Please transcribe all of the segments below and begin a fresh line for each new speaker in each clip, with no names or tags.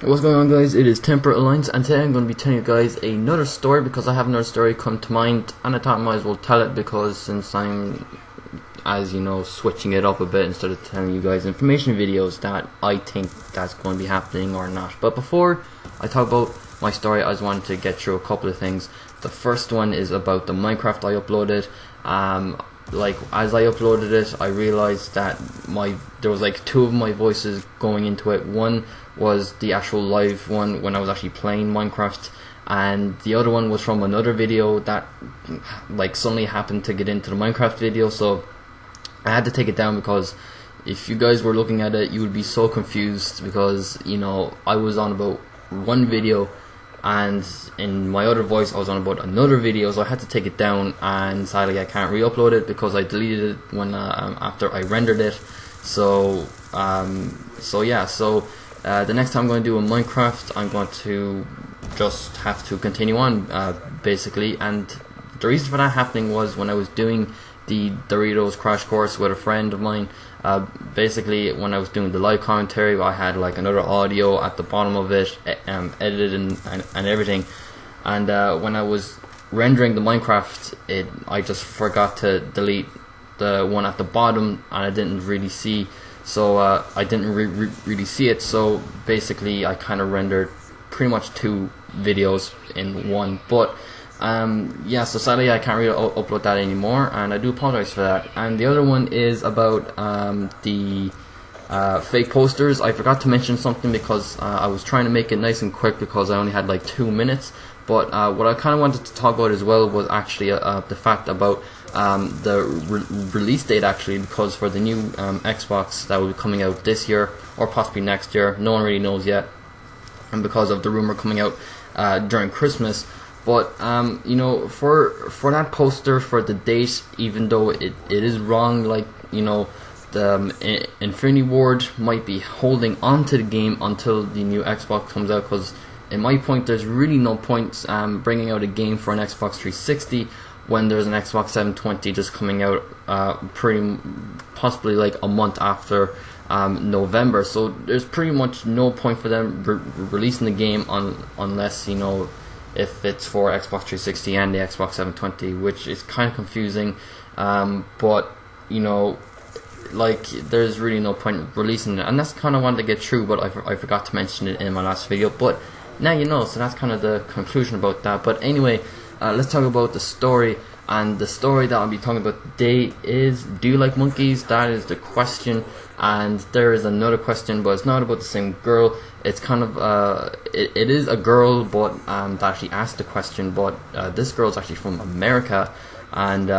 What's going on, guys? It is TemperAlliance, and today I'm going to be telling you guys another story because I have another story come to mind, and I thought I might as well tell it because since I'm, as you know, switching it up a bit instead of telling you guys information videos that I think that's going to be happening or not. But before I talk about my story, I just wanted to get through a couple of things. The first one is about the Minecraft I uploaded. Like, as I uploaded it, I realized that there was like two of my voices going into it. One was the actual live one when I was actually playing Minecraft, and the other one was from another video that like suddenly happened to get into the Minecraft video, so I had to take it down because if you guys were looking at it, you would be so confused because, you know, I was on about one video and in my other voice I was on about another video, so I had to take it down, and sadly I can't re-upload it because I deleted it when after I rendered it. So the next time I'm going to do a Minecraft, I'm going to just have to continue on basically. And the reason for that happening was when I was doing the Doritos Crash Course with a friend of mine. Basically, when I was doing the live commentary, I had like another audio at the bottom of it, edited and everything. And when I was rendering the Minecraft, I just forgot to delete the one at the bottom, and I didn't really see. So I didn't really see it. So basically, I kind of rendered pretty much two videos in one. But yeah, so sadly I can't really upload that anymore, and I do apologize for that. And the other one is about the fake posters. I forgot to mention something because I was trying to make it nice and quick because I only had like 2 minutes. But what I kind of wanted to talk about as well was actually the fact about the release date, actually, because for the new Xbox that will be coming out this year or possibly next year, no one really knows yet, and because of the rumor coming out during Christmas. But you know, for that poster, for the date, even though it is wrong, like, you know, the Infinity Ward might be holding on to the game until the new Xbox comes out, because in my point, there's really no point bringing out a game for an Xbox 360 when there's an Xbox 720 just coming out pretty possibly like a month after November. So there's pretty much no point for them releasing the game unless, you know, if it's for Xbox 360 and the Xbox 720, which is kind of confusing. But, you know, like, there's really no point releasing it, and that's kind of wanted to get through, but I forgot to mention it in my last video. But now you know, so that's kind of the conclusion about that. But anyway, let's talk about the story. And the story that I'll be talking about today is, do you like monkeys? That is the question. And there is another question, but it's not about the same girl. It's kind of it is a girl, but that actually asked the question. But this girl is actually from America, and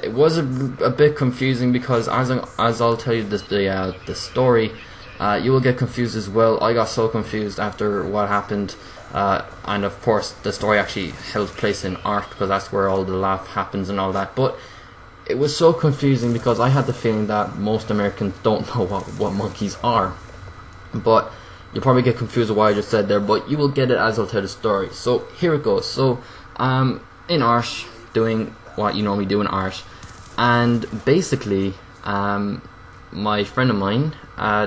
it was a bit confusing because as I'll tell you the story, you will get confused as well. I got so confused after what happened. And of course the story actually held place in art because that's where all the laugh happens and all that. But it was so confusing because I had the feeling that most Americans don't know what monkeys are. But you'll probably get confused with what I just said there, but you will get it as I'll tell the story. So here it goes. So in art, doing what you normally do in art, and basically my friend of mine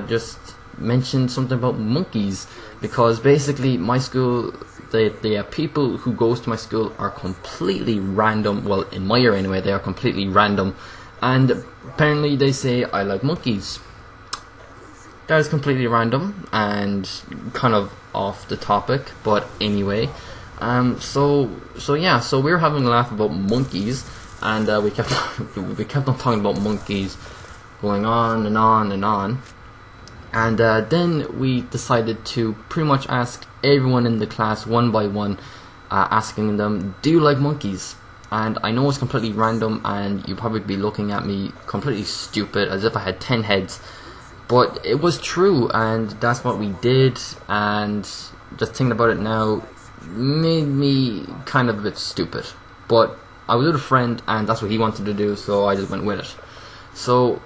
just mentioned something about monkeys, because basically my school, the people who goes to my school are completely random. Well, in my year anyway, they are completely random, and apparently they say I like monkeys. That is completely random and kind of off the topic, but anyway, so yeah, so we were having a laugh about monkeys, and we kept on talking about monkeys, going on and on and on. And then we decided to pretty much ask everyone in the class one by one, asking them, do you like monkeys? And I know it's completely random, and you'll probably be looking at me completely stupid as if I had 10 heads, but it was true, and that's what we did. And just thinking about it now made me kind of a bit stupid, but I was with a friend and that's what he wanted to do, so I just went with it. So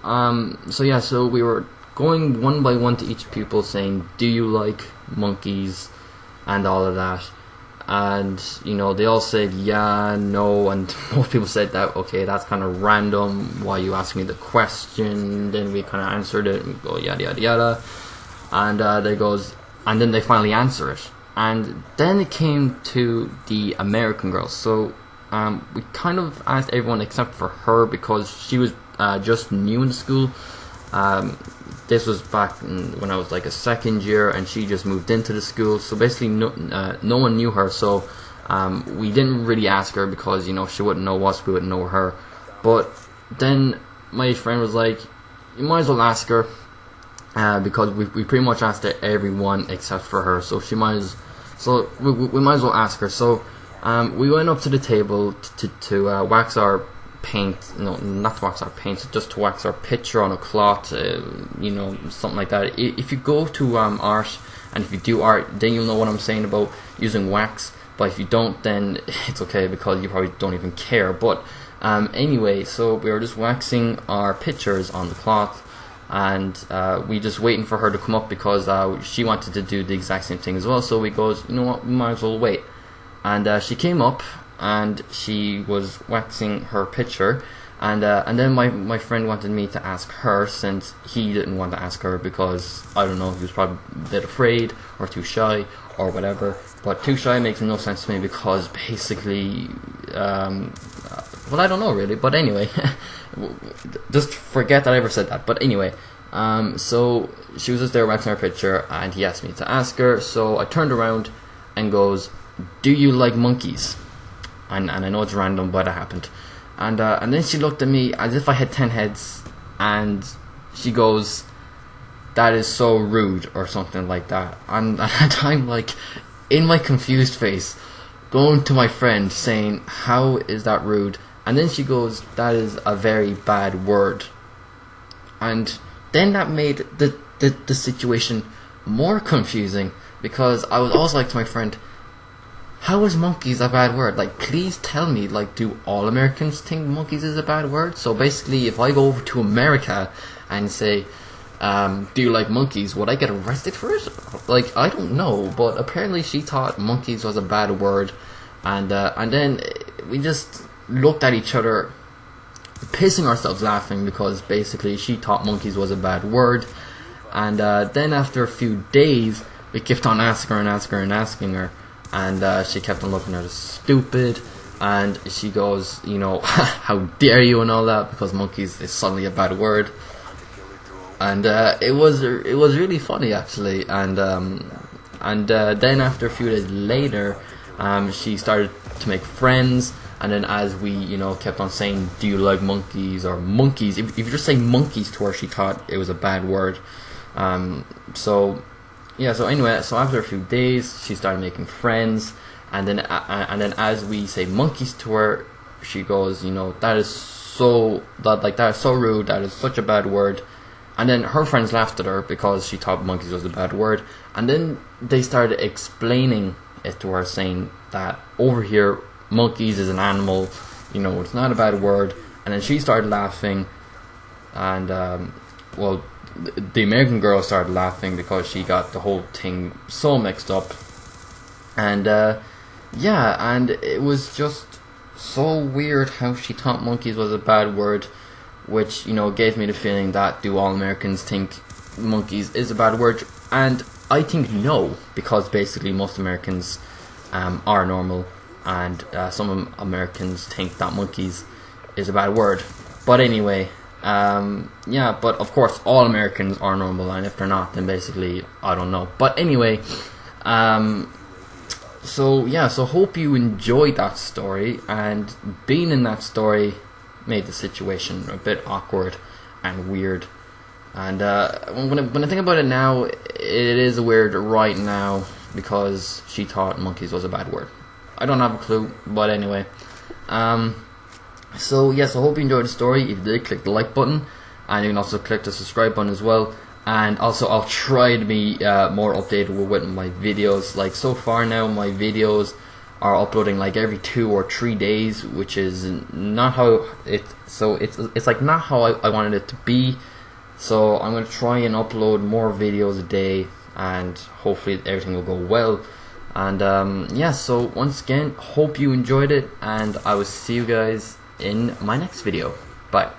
yeah, so we were going one by one to each pupil saying, do you like monkeys, and all of that. And, you know, they all said yeah, no, and most people said that, okay, that's kind of random, why you asked me the question. Then we kind of answered it and we go yada yada yada, and they goes, and then they finally answer it. And then it came to the American girls. So we kind of asked everyone except for her because she was just new in the school. This was back when I was like a second year, and she just moved into the school. So basically, no one knew her. So we didn't really ask her because, you know, she wouldn't know us, we wouldn't know her. But then my friend was like, you might as well ask her, because we pretty much asked everyone except for her. So we might as well ask her. So we went up to the table to wax our paint. No, not to wax our paint, just to wax our picture on a cloth, you know, something like that. If you go to art, and if you do art, then you'll know what I'm saying about using wax. But if you don't, then it's okay, because you probably don't even care. But anyway, so we were just waxing our pictures on the cloth, and we just waiting for her to come up because she wanted to do the exact same thing as well. So we goes, you know what, we might as well wait. And she came up, and she was waxing her picture, and then my friend wanted me to ask her, since he didn't want to ask her because, I don't know, he was probably a bit afraid or too shy or whatever. But too shy makes no sense to me, because basically, well, I don't know really, but anyway, just forget that I ever said that. But anyway, so she was just there waxing her picture, and he asked me to ask her. So I turned around and goes, do you like monkeys? And I know it's random, but it happened. And then she looked at me as if I had 10 heads, and she goes, that is so rude, or something like that. And I'm like, in my confused face, going to my friend saying, how is that rude? And then she goes, that is a very bad word. And then that made the situation more confusing, because I was also like to my friend, how is monkeys a bad word? Like, please tell me, like, do all Americans think monkeys is a bad word? So basically, if I go over to America and say, do you like monkeys, would I get arrested for it? Like, I don't know, but apparently she thought monkeys was a bad word. And then we just looked at each other, pissing ourselves laughing, because basically she thought monkeys was a bad word. And then after a few days, we kept on asking her, and she kept on looking at us stupid, and she goes, you know, how dare you, and all that, because monkeys is suddenly a bad word. And it was really funny, actually. And then after a few days later, she started to make friends. And then as we, you know, kept on saying, do you like monkeys, or monkeys, if you just say monkeys to her, she thought it was a bad word. So anyway, so after a few days, she started making friends, and then as we say monkeys to her, she goes, you know, that is so rude, that is such a bad word. And then her friends laughed at her because she thought monkeys was a bad word. And then they started explaining it to her, saying that over here, monkeys is an animal, you know, it's not a bad word. And then she started laughing, and well, the American girl started laughing because she got the whole thing so mixed up. And and it was just so weird how she thought monkeys was a bad word, which, you know, gave me the feeling that, do all Americans think monkeys is a bad word? And I think no, because basically most Americans are normal, and some Americans think that monkeys is a bad word. But anyway, but of course all Americans are normal, and if they're not, then basically I don't know. But anyway, so hope you enjoyed that story, and being in that story made the situation a bit awkward and weird. And when I think about it now, it is weird right now, because she thought monkeys was a bad word. I don't have a clue, but anyway. So hope you enjoyed the story. If you did, click the like button, and you can also click the subscribe button as well. And also, I'll try to be more updated with my videos. Like, so far now, my videos are uploading like every 2 or 3 days, which is not how it's like not how I wanted it to be. So I'm going to try and upload more videos a day, and hopefully everything will go well. And so once again, hope you enjoyed it, and I will see you guys in my next video. Bye.